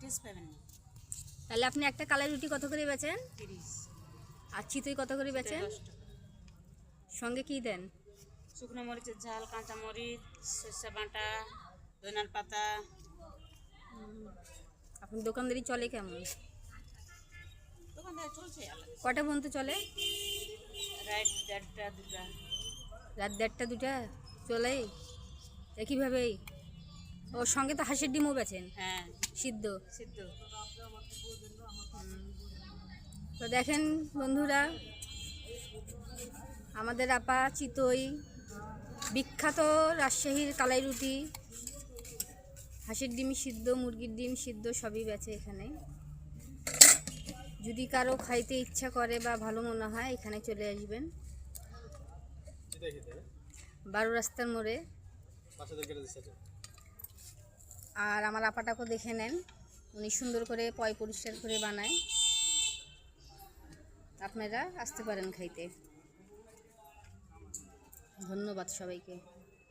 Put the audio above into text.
Test পাবেন না। তাহলে আপনি একটা কালাই রুটি কত করে বেচেন? 30। আর চিতই কত করে বেচেন? 10 টাকা। সঙ্গে কি দেন? শুকনো মরিচের ঝাল, কাঁচা মরিচ, সরষে বাটা, ধনিয়ার পাতা। আপনার দোকানদারি চলে কেমন? দোকানদার চলছে আলাদা। কটা পর্যন্ত চলে? রাত 1:30 2টা। রাত 1:30 2টা চলে একইভাবেই? ওর সঙ্গে তো হাঁসের ডিমও বেচেন? হ্যাঁ, সিদ্ধ। সিদ্ধ। তো দেখেন বন্ধুরা, আমাদের আপা চিতই, বিখ্যাত রাজশাহীর কালাই রুটি, হাঁসের ডিম সিদ্ধ, মুরগির ডিম সিদ্ধ সবই বেচে এখানে। যদি কারো খাইতে ইচ্ছা করে বা ভালো মনে হয় এখানে চলে আসবেন, 12 রাস্তার মোড়ে। আর আমার আপাটাকেও দেখে নেন, উনি সুন্দর করে পয় পরিষ্কার করে বানায়। আপনারা আসতে পারেন খাইতে। ধন্যবাদ সবাইকে।